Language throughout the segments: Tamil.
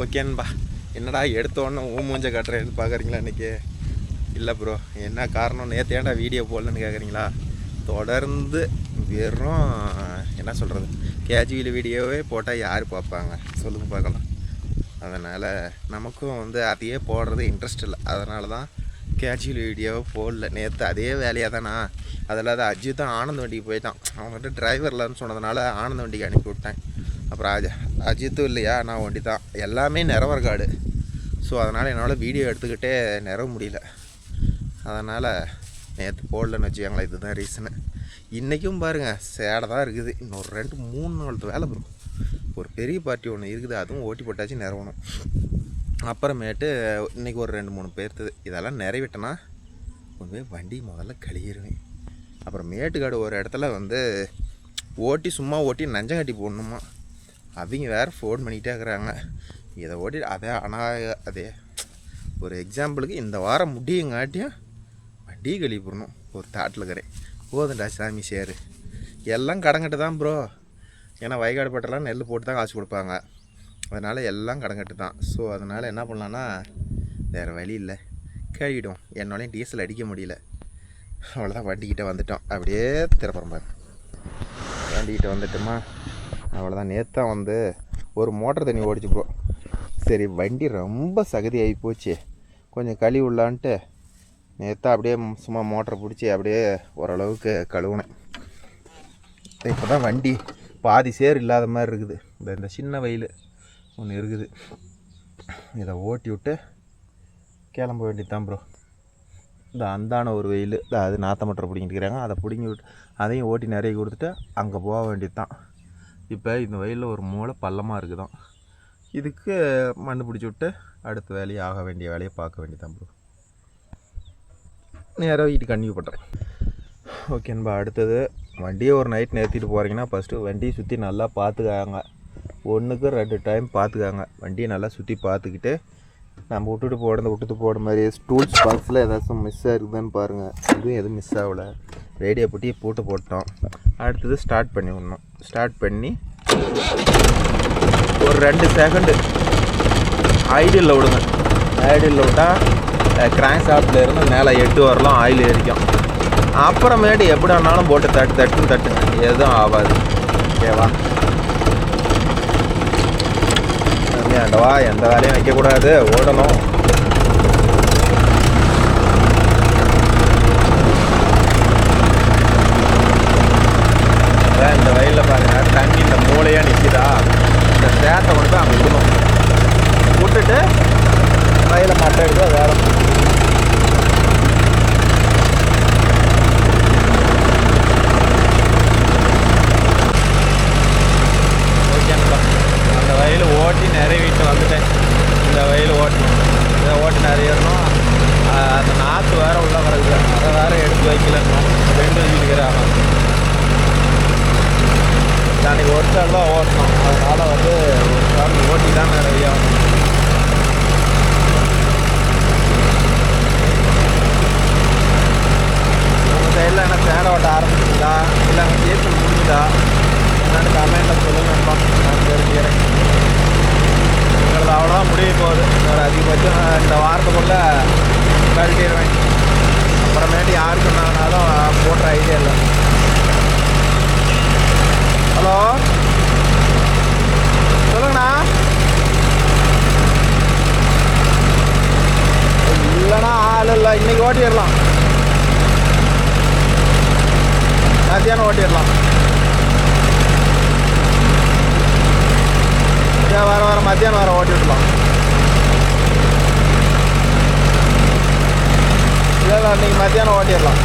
ஓகேன்பா. என்னடா எடுத்தோன்னு மூஞ்ச காட்டுறேன்னு பார்க்குறீங்களா இன்றைக்கி? இல்லை ப்ரோ, என்ன காரணம் நேற்று ஏன்டா வீடியோ போடலன்னு கேட்குறீங்களா? தொடர்ந்து வெறும் என்ன சொல்கிறது, கேஜுவல் வீடியோவே போட்டால் யார் பார்ப்பாங்க சொல்லுங்கள் பார்க்கலாம். அதனால் நமக்கும் அதையே போடுறது இன்ட்ரெஸ்ட் இல்லை. அதனால தான் கேஜுவல் வீடியோவை போடல. நேற்று அதே வேலையாக தானா. அதில் அஜித் தான் ஆனந்த வண்டிக்கு போயிட்டான். அவன்கிட்ட டிரைவர் இல்லைன்னு சொன்னதுனால ஆனந்த வண்டிக்கு அனுப்பி விட்டேன். அப்புறம் அஜித்தும் இல்லையா, நான் வண்டி தான். எல்லாமே நிறவர் காடு. ஸோ அதனால் என்னால் வீடியோ எடுத்துக்கிட்டே நிறவ முடியல. அதனால் நேற்று போடலன்னு வச்சுக்கோங்களேன். இதுதான் ரீசனு. இன்றைக்கும் பாருங்கள் சேடை தான் இருக்குது. இன்னொரு 2-3 நாள் வேலை வரும். ஒரு பெரிய பார்ட்டி ஒன்று இருக்குது, அதுவும் ஓட்டி போட்டாச்சு நிறவணும். அப்புறமேட்டு இன்றைக்கி ஒரு 2-3 பேர்த்துது. இதெல்லாம் நிறைவிட்டேன்னா கொண்டு வண்டி முதல்ல கழுகிடுவேன். அப்புறம் மேட்டுக்காடு ஒரு இடத்துல ஓட்டி சும்மா ஓட்டி நஞ்சங்கட்டி போடணுமா. அவங்க வேறு ஃபோன் பண்ணிக்கிட்டே இருக்கிறாங்க. இதை ஓட்டி அதே ஒரு எக்ஸாம்பிளுக்கு இந்த வாரம் முடியுங்காட்டியும் வண்டி கழுவி போடணும். ஒரு தாட்டில் இருக்கிறேன். போதுண்டா சாமி சேரு. எல்லாம் கடங்கட்டு தான் ப்ரோ. ஏன்னா வயக்காடு பட்டெல்லாம் நெல் போட்டு தான் காசு கொடுப்பாங்க. அதனால் எல்லாம் கடங்கட்டு தான். ஸோ அதனால் என்ன பண்ணலான்னா, வேறு வழி இல்லை, கழுவிடும். என்னாலையும் டீசல் அடிக்க முடியல. அவ்வளோதான், வண்டிக்கிட்ட வந்துட்டோம். அப்படியே திறப்புறம்பாரு வண்டிக்கிட்ட வந்துட்டோமா. அவ்வளோதான். நேற்று தான் ஒரு மோட்டர் தண்ணி ஓடிச்சு ப்ரோ. சரி, வண்டி ரொம்ப சகதி ஆகி போச்சு, கொஞ்சம் கழுவி விடலான்ட்டு நேற்று அப்படியே சும்மா மோட்டரை பிடிச்சி அப்படியே ஓரளவுக்கு கழுவுனேன். இப்போ தான் வண்டி பாதி சேர் இல்லாத மாதிரி இருக்குது. இந்த சின்ன வயல் ஒன்று இருக்குது, இதை ஓட்டி விட்டு கிளம்ப வேண்டியது தான் ப்ரோ. இந்த அந்தான ஒரு வெயில், அது நாற்ற மட்டரை பிடிங்கிட்டு இருக்கிறாங்க. அதை பிடிங்கி விட்டு அதையும் ஓட்டி நிறைய கொடுத்துட்டு அங்கே போக வேண்டியது தான். இப்போ இந்த வயலில் ஒரு மூளை பள்ளமாக இருக்குதான். இதுக்கு மண் பிடிச்சி விட்டு அடுத்த வேலையை ஆக வேண்டிய வேலையை பார்க்க வேண்டியதான் ப்ரோ. நேராக வீட்டுக்கு கன்டினியூ பண்ணுறேன். ஓகேன்பா. அடுத்தது வண்டியை ஒரு நைட் நிறுத்திட்டு போகிறீங்கன்னா ஃபஸ்ட்டு வண்டியை சுற்றி நல்லா பார்த்துக்காங்க. 1க்கு 2 டைம் பார்த்துக்காங்க. வண்டியை நல்லா சுற்றி பார்த்துக்கிட்டு நம்ம விட்டுட்டு போட மாதிரி டூல்ஸ் பாக்ஸில் ஏதாச்சும் மிஸ் ஆகிருக்குதான்னு பாருங்கள். இதுவும் எதுவும் மிஸ் ஆகலை. ரேடியோ போட்டி போட்டு போட்டோம். அடுத்தது ஸ்டார்ட் பண்ணி விடணும். ஸ்டார்ட் பண்ணி ஒரு 2 செகண்டு ஐடியில் விடுங்க. ஐடியில் விட்டால் கிராங்க் ஷாஃப்டில் இருந்து மேலே 8 வரலாம் ஆயில் ஏறிக்கும். அப்புறமேட்டு எப்படி வேணாலும் போட்டு தட்டுங்க, எதுவும் ஆகாது. ஓகேவா? ஏண்டவா, எந்த வேலையும் வைக்கக்கூடாது, ஓடணும். இந்த வயலில் பாருங்கள், தண்ணி இந்த மூளையாக நிற்கிதா, இந்த சேத்தை கொண்டு போய் அங்கே விடணும். விட்டுட்டு வயலை மட்டை எடுத்து வேலை. ஓகேங்களா? அந்த வயல் ஓட்டி நிறைய வீட்டில் வந்துட்டேன். இந்த வயல் ஓட்டணும், இதை ஓட்டி நிறையணும். அந்த நாற்று வேறு உள்ள கிடக்குது, அதை வேறு எடுத்து வைக்கலன்னு 2 வச்சுக்கிறாங்க. அன்றைக்கி ஒரு சால் தான் ஓட்டணும். அதனால் ஒரு சால் ஓட்டி தான் நிறையா. உங்கள் சைடில் என்ன சேடை ஓட்ட ஆரம்பிச்சிங்களா, இல்லை அங்கே டீசல் முடிஞ்சுதா என்னென்னு கமெண்ட்டில் சொல்லுங்கப்பா, நான் தெரிஞ்சுக்கிறேன். எங்களது அவ்வளோதான் முடிய போகுது. ஒரு அதிகபட்சம் இந்த வாரத்துக்குள்ளே கழட்டிடுவேன். அப்புறமேட்டு யாருக்கு சொன்னாங்கனாலும் போடுற ஐடியா இல்லை. ஹலோ, சொல்லுங்கண்ணா. இல்லைண்ணா ஆள் இல்லை, இன்றைக்கி ஓட்டிடலாம். மத்தியானம் ஓட்டிடலாம். வர மத்தியானம் வர ஓட்டி விடலாம். இல்லை இன்றைக்கி மத்தியானம் ஓட்டிடலாம்.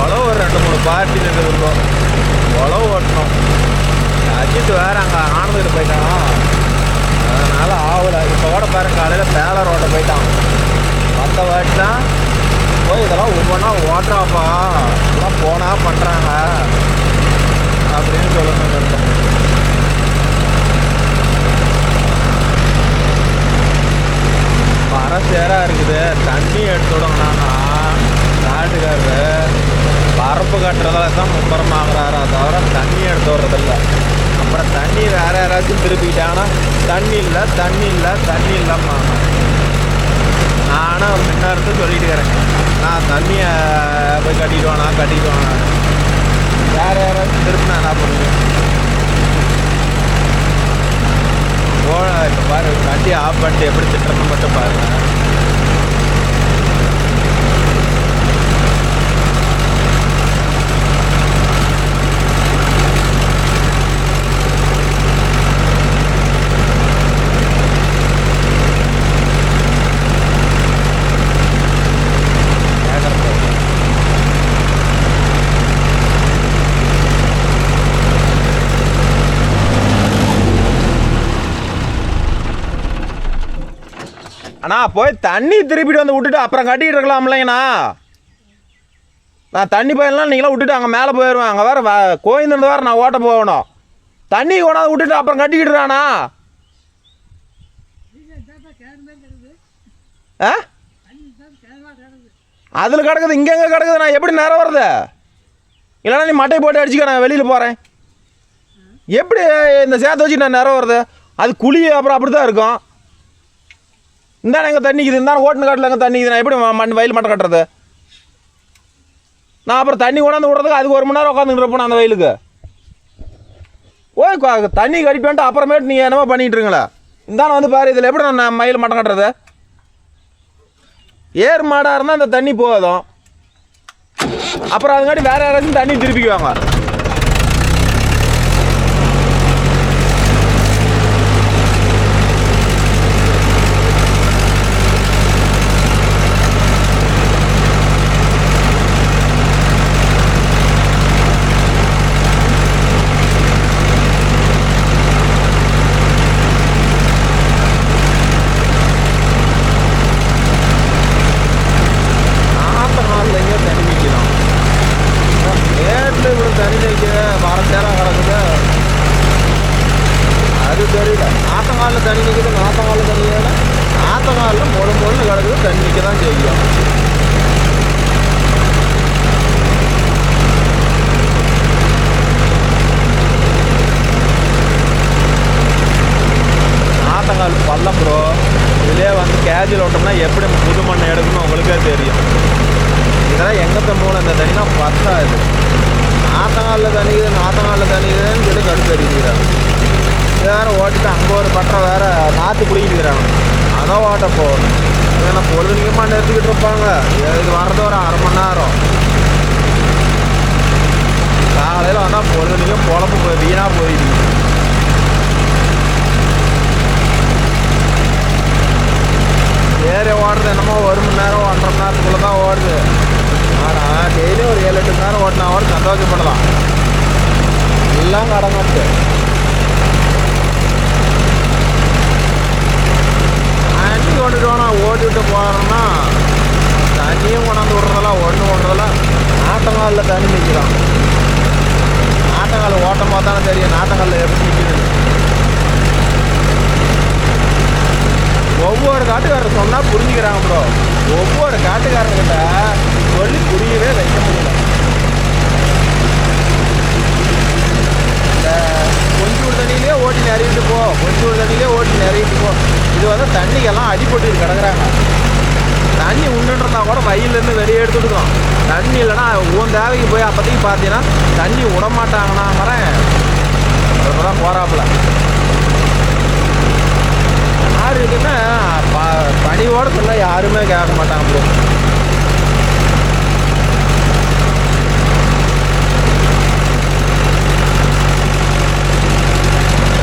உழவு ஒரு 2-3 பார்ட்டி நின்றுருக்கோம். உழவு ஓட்டணும். அஜித் வேறு அங்கே ஆனந்துட்டு போயிட்டானா, அதனால் ஆகலை. இப்போ ஓட பாருங்க, காலையில் பேலர் ஓட்ட போயிட்டான். மற்ற வாட்டி தான் போய் இதெல்லாம் ஒவ்வொன்றா ஓட்டுறாப்பா, இதெல்லாம் போனால் பண்ணுறாங்க அப்படின்னு சொல்லணும். சேராக இருக்குது. தண்ணி எடுத்து விடணும்னா நாட்டுக்காரரு பரப்பு கட்டுறதால தான் மும்பரமாகறாரா தவிர தண்ணி எடுத்து விடுறதில்ல. அப்புறம் தண்ணி வேறு யாராச்சும் திருப்பிக்கிட்டாங்கன்னா தண்ணி இல்லை தண்ணி இல்லை தண்ணி இல்லைம்மா. நானும் முன்ன இருந்து சொல்லிட்டு இருக்கிறேன், நான் தண்ணியை போய் கட்டிடுவேன் வேறு யாராச்சும் திருப்பினா என்ன பண்ணுவேன். இப்போ பாரு வண்டி ஆஃப் பண்ணிட்டு எப்படி திட்டுறதுன்னு மட்டும் பாருங்க. அண்ணா போய் தண்ணி திருப்பிட்டு வந்து விட்டுட்டு அப்புறம் கட்டிக்கிட்டு இருக்கலாம் இல்லைங்கண்ணா. நான் தண்ணி போயிடலாம் நீங்களாம் விட்டுட்டு அங்கே மேலே போயிடுவேன். அங்கே வேறு கோயிலிருந்து வேறு நான் ஓட்ட போகணும். தண்ணி கொண்டாந்து விட்டுட்டு அப்புறம் கட்டிக்கிட்டுறாண்ணா. ஆ அதில் கிடக்குது இங்கே எங்கே கிடக்குது, நான் எப்படி நேரம் வருது? இல்லைன்னா நீ மட்டையை போட்டு அடிச்சுக்க, நான் வெளியில் போகிறேன். எப்படி இந்த சேர்த்து வச்சு நான் நேரம் வருது? அது குழி அப்புறம் அப்படி தான் இருக்கும். இந்தாண்ணே எங்கே தண்ணிக்குது, இந்தாண்ணே ஓட்டுன காட்டில் எங்கே தண்ணிக்குது, நான் எப்படி வயல் மட்டை கட்டுறது? நான் அப்புறம் தண்ணி கொண்டாந்து விட்றதுக்கு அதுக்கு 1 மணி நேரம் உட்காந்துட்டு இருப்பேன் அந்த வயலுக்கு. ஓய் தண்ணி கட்டிட்டு வந்துட்டு அப்புறமேட்டு நீங்கள் என்னமோ பண்ணிகிட்டு இருங்களா? இந்தாண்ணே வந்து பாரு, இதில் எப்படி நான் வயல் மட்டை கட்டுறது? ஏர் மாடாக இருந்தால் இந்த தண்ணி போதும். அப்புறம் அதுங்காட்டி வேறு யாராச்சும் தண்ணி திருப்பிக்குவாங்க. அது தெரியல. நாத்தங்காலில் தண்ணி நிற்குது, நாத்தங்காலில் தண்ணி ஏன்னா நாத்தங்காலில் பொழுது கிடக்குது, தண்ணி நிற்க தான் செய்யும். நாத்தங்கால் பள்ளம் ப்ரோ. இதிலே வந்து கேஜில் ஓட்டோம்னா எப்படி புது மண்ணை எடுக்கணும் உங்களுக்கே தெரியும். இதெல்லாம் எங்கத்த மூலம் இந்த தண்ணினா பத்தாது. நாத்தங்காலில் தண்ணிக்குதுன்னு சொல்லி கடுப்பு அடிக்கிறாங்க. வேறு ஓட்டிட்டு அங்கே ஒரு பட்டை வேறு நாற்று குடிக்கிறாங்க, அதான் ஓட்ட போகணும். ஏன்னா பொழுதுனிக்கமாக நிறுத்திக்கிட்டு இருப்பாங்க. இது வர்றது ஒரு 1/2 மணி நேரம். காலையில் வந்தால் பொழுதுனிக்கும் பொழப்பு வீணாக போயிடுது. ஏறி ஓடுறது என்னமோ 1 மணி நேரம் 1.5 மணி நேரத்துக்குள்ளே தான் ஓடுது. ஆனால் டெய்லியும் ஒரு 7-8 மணி நேரம் ஓட்டினா ஓட சந்தோஷப்படலாம். எல்லாம் கடங்கட்டு தண்ணி கொண்டுட்டு வேணாம் ஓட்டிவிட்டு போகிறோம்னா தண்ணியும் கொண்டாந்து விட்றதெல்லாம் விட்றதெல்லாம் நாட்டங்காலில் தண்ணி நிற்கிறான். நாட்டங்கால் ஓட்டம் பார்த்தானே தெரியும் நாட்டங்காலில் எப்படி நிற்கிறது. ஒவ்வொரு காட்டுக்காரர் சொன்னால் புரிஞ்சுக்கிறாங்க ப்ரோ. ஒவ்வொரு காட்டுக்காரர்கிட்ட சொல்லி புரியவே வைக்க முடியல. இந்த கொஞ்சூர் தண்ணியிலே ஓட்டி நிறையிட்டு போ, கொஞ்சூர் தண்ணியிலே ஓட்டி நிறையிட்டு போ. இது வந்து தண்ணிக்கெல்லாம் அடிப்பட்டு கிடக்குறாங்க. தண்ணி உண்டுன்றதா கூட வயலேருந்து வெளியே எடுத்துக்கிட்டோம். தண்ணி இல்லைன்னா உன் தேவைக்கு போய் அப்போதைக்கு பார்த்தீங்கன்னா தண்ணி விடமாட்டாங்கன்னா வரேன் அதுதான் போகிறாப்புல. யார் இருக்குன்னா பணியோடு சொல்ல யாருமே கேட்க மாட்டாங்க ப்ரோ.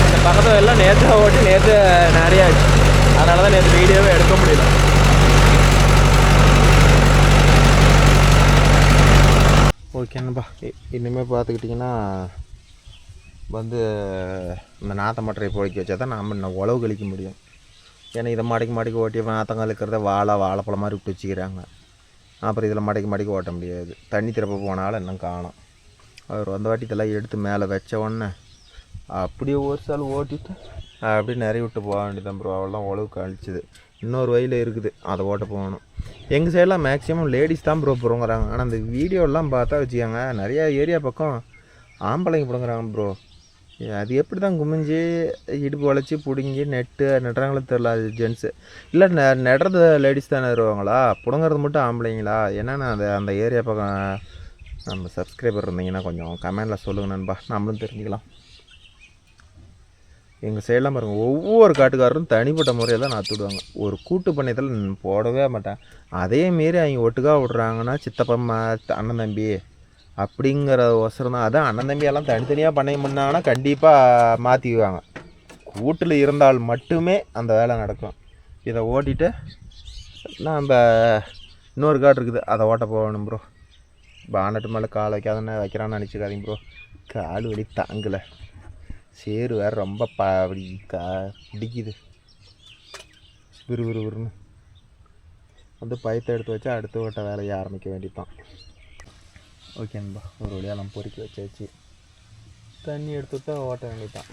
இந்த பக்கத்தில் எல்லாம் நேற்று ஓட்டி நேற்று நிறைய ஆச்சு. அதனால தான் நேற்று வீடியோவே எடுக்க முடியல. ஓகேண்ணப்பா, இனிமேல் பார்த்துக்கிட்டிங்கன்னா வந்து இந்த நாற்ற மட்டரை பொழைக்க வச்சா தான் நம்ம உழவு கழிக்க முடியும். ஏன்னா இதை மடக்கி ஓட்டி நாற்றங்கால் இருக்கிறத வாழைப்பழம் மாதிரி விட்டு வச்சுக்கிறாங்க. அப்புறம் இதில் மடக்கி ஓட்ட முடியாது. தண்ணி திறப்ப போனாலும் இன்னும் காணும். அவர் வந்த வாட்டி இதெல்லாம் எடுத்து மேலே வச்ச உடனே அப்படியே ஒரு சால் ஓட்டிட்டு அப்படி நிறைய விட்டு போக வேண்டியதான் ப்ரோ. அவ்வளோதான் உழவுக்கு அழிச்சிது. இன்னொரு வயல் இருக்குது, அதை ஓட்ட போகணும். எங்கள் சைடெலாம் மேக்ஸிமம் லேடிஸ் தான் ப்ரோ பிடுங்குறாங்க. ஆனால் அந்த வீடியோலாம் பார்த்தா வச்சுக்கோங்க, நிறையா ஏரியா பக்கம் ஆம்பளைங்க பிடுங்குறாங்க ப்ரோ. அது எப்படி தான் குமிஞ்சு இடுப்பு வளைச்சி பிடுங்கி நெட்டுறாங்களோ தெரில. அது ஜென்ஸு இல்லை, நடுறது லேடிஸ் தானே வருவாங்களா, பிடுங்கிறது மட்டும் ஆம்பளைங்களா என்னென்னா அந்த ஏரியா பக்கம் நம்ம சப்ஸ்கிரைபர் இருந்தீங்கன்னா கொஞ்சம் கமெண்டில் சொல்லுங்கள் நண்பா, நம்மளும் தெரிஞ்சுக்கலாம். எங்கள் சைடெலாம் பாருங்கள், ஒவ்வொரு காட்டுக்காரரும் தனிப்பட்ட முறையில் தான் நாற்று விடுவாங்க. ஒரு கூட்டு பண்ணையத்தில் போடவே மாட்டேன். அதேமாரி அவங்க ஒட்டுக்காக விட்றாங்கன்னா சித்தப்பம்மா அண்ணன் தம்பி அப்படிங்கிற ஒசரம் தான். அதான் அண்ணன் தம்பியெல்லாம் தனித்தனியாக பண்ணை பண்ணாங்கன்னா கண்டிப்பாக மாற்றிக்குவாங்க. கூட்டில் இருந்தால் மட்டுமே அந்த வேலை நடக்கும். இதை ஓட்டிட்டு நம்ம இன்னொரு காடு இருக்குது, அதை ஓட்ட போகணும் ப்ரோ. பானட்டு மேலே கால் வைக்காதன்னு வைக்கிறான்னு நினச்சிக்காதீங்க ப்ரோ, கால் வலி தாங்கலை. சேரு வேறு ரொம்ப அப்படி பிடிக்குது விறுவிறுன்னு. வந்து பயத்தை எடுத்து வச்சா அடுத்த ஓட்ட வேலையை ஆரம்பிக்க வேண்டியதான். ஓகேன்பா, ஒரு வழியாக நம்ம பொறுக்கி வச்சாச்சு. தண்ணி எடுத்து விட்டா ஓட்ட வேண்டியதான்.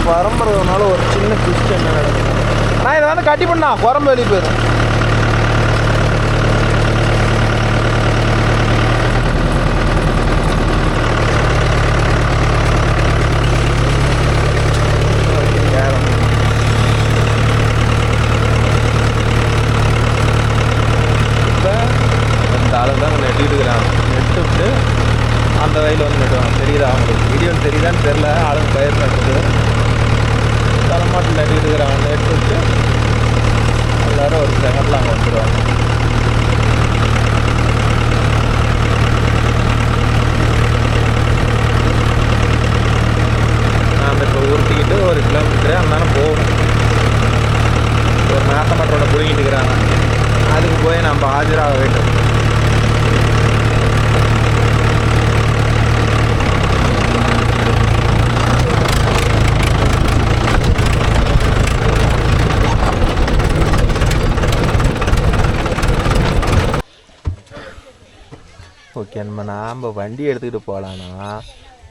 பரம்புறதுனால ஒரு சின்ன ட்விஸ்ட் என்ன நடக்கும், நான் இதை வந்து கட்டி பண்ணா குரம்பு வெளியே போயிடும். இப்போ இந்த அளவு தான் நெட்டிட்டு இருக்கிறாங்க. நெட்டு விட்டு அந்த வயலில் வந்து நெட்டுவாங்க. தெரியுதா அவங்களுக்கு? வீடியோவில் தெரியுதான்னு தெரில. ஆளுங்க பயிர் நட்டுறது தலைமாட்டில் நட்டிட்டு இருக்கிறாங்க. நெட்டு விட்டு எல்லோரும் ஒரு செகண்டில் அங்கே வந்துடுவாங்க. நான் இப்போ உருட்டிக்கிட்டு ஒரு கிலோமீட்டரே அந்தானே போகணும். ஒரு நாட்டமற்றோட பிடிங்கிட்டு இருக்கிறாங்க, அதுக்கு போய் நம்ம ஆஜராக வேண்டும். ஓகே, நாம் வண்டி எடுத்துக்கிட்டு போகலான்னா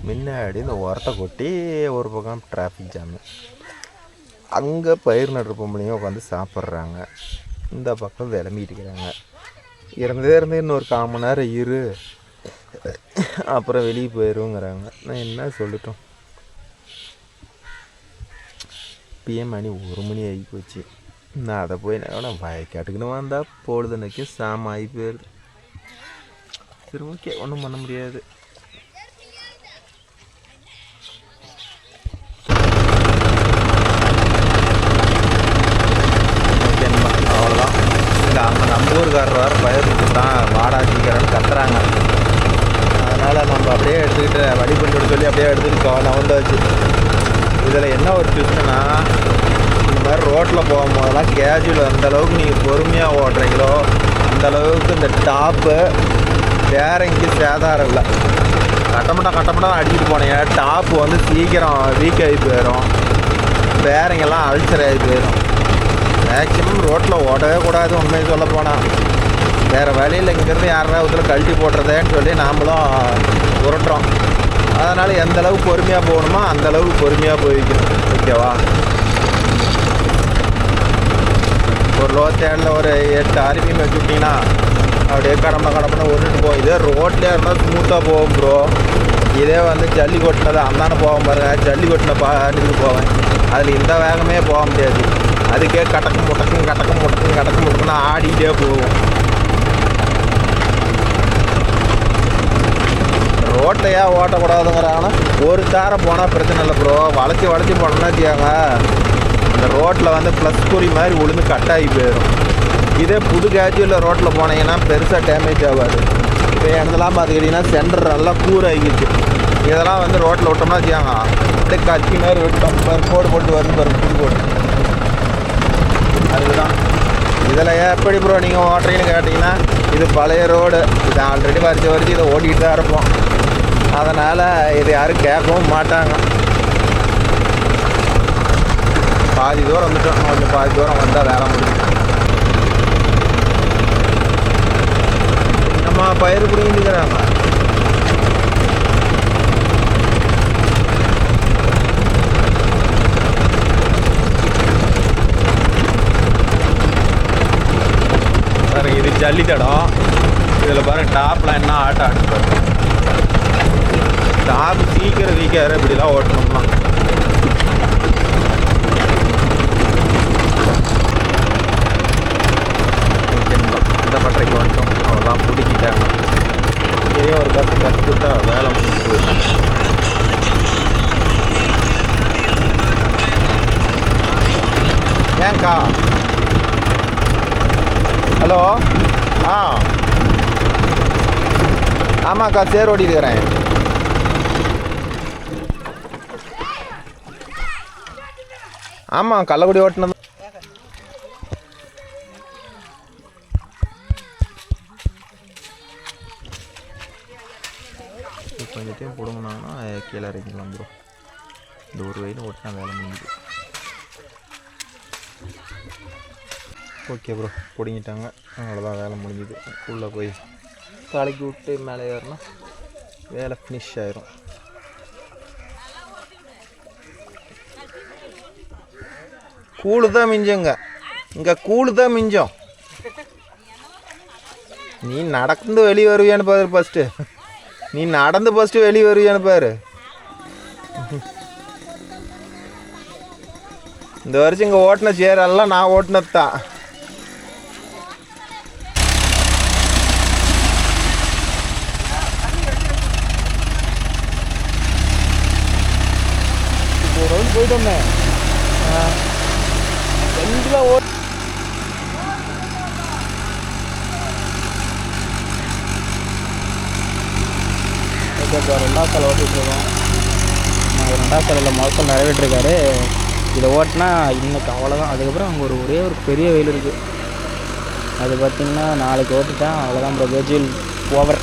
முன்னாடி இந்த உரத்தை கொட்டி ஒரு பக்கம் டிராஃபிக் ஜாமு, அங்கே பயிர் நடுற பொம்பளையும் உட்காந்து சாப்பிட்றாங்க, இந்த பக்கம் விளம்பிட்டு இருக்கிறாங்க. இருந்து இன்னொரு 1/4 மணி நேரம் இரு, அப்புறம் வெளியே போயிடுவோங்கிறாங்க. நான் என்ன சொல்லட்டும்? இப்பயே மணி 1 மணி ஆகி போச்சு. நான் அதை போய் நான் வயக்காட்டுக்குன்னு வந்தால் பொழுதுனைக்கு சாம ஆகி போயிடுது. சரி, ஓகே, ஒன்றும் பண்ண முடியாது. ஓகேன்பா, அவ்வளோதான். இல்லை, நம்ம ஊருக்காரர் வேறு பயிர்னுக்கு தான் வாடாச்சிக்கிறேன்னு கத்துறாங்க. அதனால் நம்ம அப்படியே எடுத்துக்கிட்டு வழி பண்ணிவிட சொல்லி அப்படியே எடுத்துக்கிட்டு நான் வந்தாச்சு. இதில் என்ன ஒரு ட்விஸ்ட்னா, இந்த மாதிரி ரோட்டில் போகும்போதெல்லாம் கேஜுவல் அந்தளவுக்கு நீங்கள் பொறுமையாக ஓட்டுறீங்களோ அந்தளவுக்கு இந்த டாப்பு வேறு எங்கேயும் சேதாரம் இல்லை. கட்டமட்டம் அடிக்கிட்டு போனீங்க, டாப்பு வந்து சீக்கிரம் வீக் ஆகி போயிடும், பேரிங்கெல்லாம் அல்சர் ஆகி போயிடும். மேக்ஸிமம் ரோட்டில் ஓட்டவே கூடாது. உண்மையை சொல்ல போனால் வேறு வழியில் இங்கேருந்து யாருன்னா இதில் கழட்டி போட்டுறதேன்னு சொல்லி நாம்ளும் உருட்டுறோம். அதனால் எந்தளவுக்கு பொறுமையாக போகணுமோ அந்தளவுக்கு பொறுமையாக போய்க்கணும். ஓகேவா? ஒரு லோ ஸ்டாண்டில் ஒரு 8 RPM வச்சு விட்டிங்கன்னா அப்படியே கடப்பண்ண ஒருட்டு போகும். இதே ரோட்லேயே இருந்தால் ஸ்மூத்தாக போகும் ப்ரோ. இதே வந்து ஜல்லி கொட்டினது அந்தானே போகும் பாருங்க, ஜல்லி கொட்டின பாட்டுக்கு போவேன். அதில் இந்த வேகமே போக முடியாது. அதுக்கே கடக்கு முட்டக்குன்னு ஆடிக்கிட்டே போகும். ரோட்டில் ஏன் ஓட்டக்கூடாதுங்கிறாங்கன்னா, ஒரு தாரை போனால் பிரச்சனை இல்லை ப்ரோ. வளைச்சி போனோம்னா வச்சுக்காங்க, இந்த ரோட்டில் வந்து ப்ளஸ் குறி மாதிரி உளுந்து கட்டாகி போயிடும். இதே புது கேஜுவலில் ரோட்டில் போனீங்கன்னா பெருசாக டேமேஜ் ஆகாது. இப்போ எனதெல்லாம் பார்த்துக்கிட்டிங்கன்னா சென்டர் நல்லா கூராகிடுச்சு. இதெல்லாம் வந்து ரோட்டில் விட்டோம்னா வச்சுக்காங்க, அப்படியே கத்தி மாதிரி விட்டோம் கோடு போட்டு வருது பாருங்க, புது கோடு. அதுதான் இதில் எப்படி ப்ரோ நீங்கள் ஓட்டுறீங்கன்னு கேட்டிங்கன்னா, இது பழைய ரோடு. இது ஆல்ரெடி வரிச்சு இதை ஓட்டிகிட்டு தான் இருப்போம். அதனால் இது யாரும் கேட்கவும் மாட்டாங்க. பாதி தூரம் வந்துட்டோம், கொஞ்சம் பாதி தூரம் வந்தால் வேலை முடியும். நம்ம பயிர் பிடிங்கிட்டுக்கிறாங்க. பாருங்க, இது ஜல்லித்தடம். இதில் பாருங்க டாப்பில் என்ன ஆட்டம் ஆடுப்பாரு. டாப் சீக்கிரம் வீக்காரு. இப்படிலாம் ஓட்டணும்னா இந்த பட்டறைக்கு வந்துட்டோம். அவெல்லாம் பிடிக்கிட்டாங்க. இதே ஒரு கற்றுக்கிட்டா வேலை முடிஞ்சு போயிடும். ஏன்க்கா? ஹலோ. ஆமாக்கா, சேர் ஓட்டிட்டு இருக்கிறேன். ஆமாம், கள்ளக்குடி ஓட்டினது. கொஞ்சத்தையும் பிடுங்கினாங்கன்னா கீழே இறங்கிக்கலாம் ப்ரோ. இந்த ஒரு வயலில் ஓட்டினா வேலை முடியுது. ஓகே ப்ரோ, பிடுங்கிட்டாங்க. அவ்வளோதான், வேலை முடிஞ்சுது. உள்ளே போய் கலக்கி விட்டு மேலே ஏறினா வேலை ஃபினிஷ் ஆயிரும். கூழு தான் மிஞ்சங்க. இங்கே கூழு தான் மிஞ்சம். நீ நடந்து வெளியே வருவியான்னு பாரு ஃபஸ்ட்டு. நீ நடந்து ஃபஸ்ட்டு வெளியே வருவியான்னு பாரு. இந்த வருஷம் இங்கே ஓட்டின சேரெல்லாம் நான் ஓட்டினது தான். இப்போ ஒரு ரவுண்ட் போயிட்டோமே. ரெண்டுலாம் ஓகே, 2வது சாலை ஓட்டிகிட்ருக்கோம். நாங்கள் 2வது சாலையில் மொத்தம் நிறைவேற்றிருக்காரு. இதை ஓட்டினா இன்னைக்கு அவ்வளோதான். அதுக்கப்புறம் அங்கே ஒரே ஒரு பெரிய வெயில் இருக்குது. அது பார்த்திங்கன்னா நாளைக்கு ஓட்டிட்டா அவ்வளோதான் ப்ரோ. வெஜில் ஓவர்.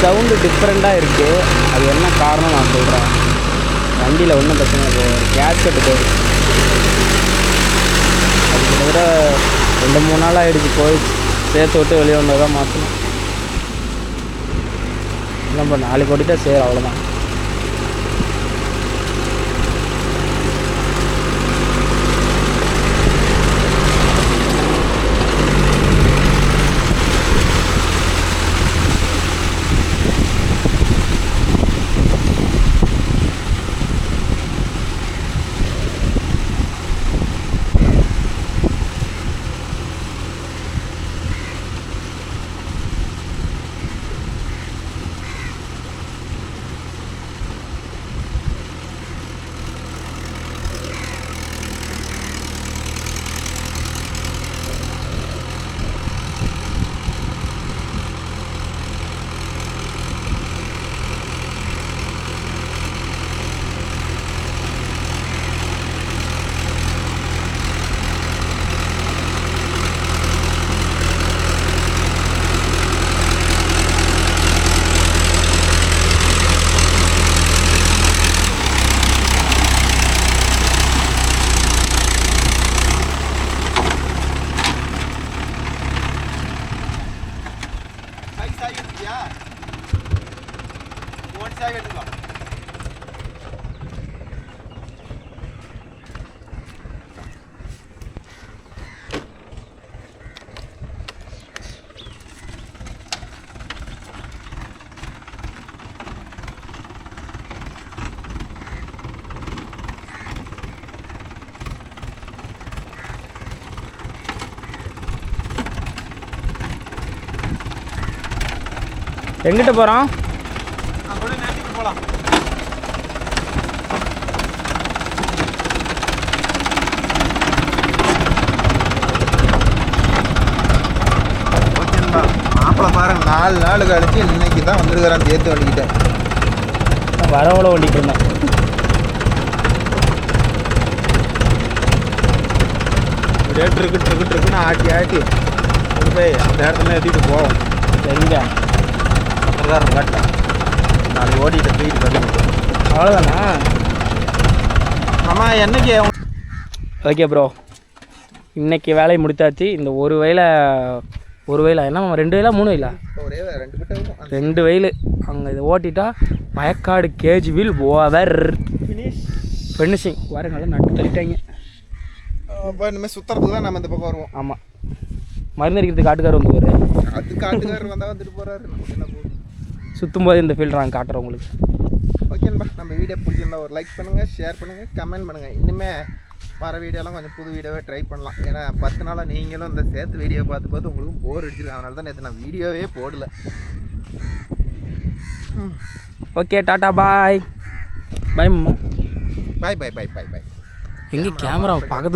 சவுண்டு டிஃப்ரெண்ட்டாக இருக்குது. அது என்ன காரணம் நான் சொல்கிறேன். வண்டியில் ஒன்றும் பிரச்சனை இல்லை, ஒரு கேஸ்கெட்டு போயிடுச்சு. அது கிட்டத்தட்ட 2-3 நாள் ஆகிடுச்சு போய் சேர்த்து விட்டு வெளியே வந்தால் தான் மாற்றணும். நம்ம நாளைக்கு ஓட்டிகிட்டா சரி, அவ்வளோதான். எங்கிட்ட போகிறோம்? போகலாம். ஓகேங்களா, மாப்பிள்ளை பாருங்க 4 நாள் கழிச்சு இன்னைக்கு தான் வந்துருக்கிறான் சேர்த்து வண்டிக்கிட்டேன். வரவளை ஓட்டிகிட்டு இருந்தேன். இருக்குன்னு ஆட்டி ஆட்டி கொண்டு போய் அந்த இடத்துல ஏற்றிட்டு போவோம். சரிங்க, அப்புறம் கட்டேன் நாளைக்கு ஓடிட்டு தூக்கிட்டு வரணும். அவ்வளோதானா? ஆமாம், என்னைக்கு? ஓகே ப்ரோ, இன்னைக்கு வேலையை முடித்தாச்சு. இந்த ஒரு வயலை என்ன 2 வயலா 3 வயலா? ஒரே 2 கிட்ட இருக்கும். 2 வயல் அங்கே இதை ஓட்டிட்டா வயக்காடு கேஜ்வில் ஓவர் ஃபினிஷிங். வரங்க நட்டு தள்ளிட்டாங்க. இப்போ இனிமேல் சுற்றுறதுக்கு தான் நம்ம இந்த பக்கம் வருவோம். ஆமாம், மருந்து அடிக்கிறதுக்கு காட்டுக்காரர் வந்து வருவார். அது காட்டுக்காரர் வந்தால் வந்துட்டு போகிறாரு. நமக்கு என்ன போகுது, சுற்றும் போது இந்த ஃபீல்டு நாங்கள் காட்டுறோம் உங்களுக்கு. ஓகேன்பா, நம்ம வீடியோ பிடிச்சிருந்தா ஒரு லைக் பண்ணுங்கள், ஷேர் பண்ணுங்கள், கமெண்ட் பண்ணுங்கள். இனிமேல் வர வீடியோலாம் கொஞ்சம் புது வீடியோவே ட்ரை பண்ணலாம். ஏன்னா 10 நாளாக நீங்களும் இந்த சேர்த்து வீடியோ பார்த்து உங்களுக்கும் போர் அடிச்சிருக்கு. அதனால தான் நேற்று நான் வீடியோவே போடல. ஓகே, டாட்டா, பாய் பாய். பாய் பாய் பாய் பாய் பாய். எங்கே கேமரா பக்கத்து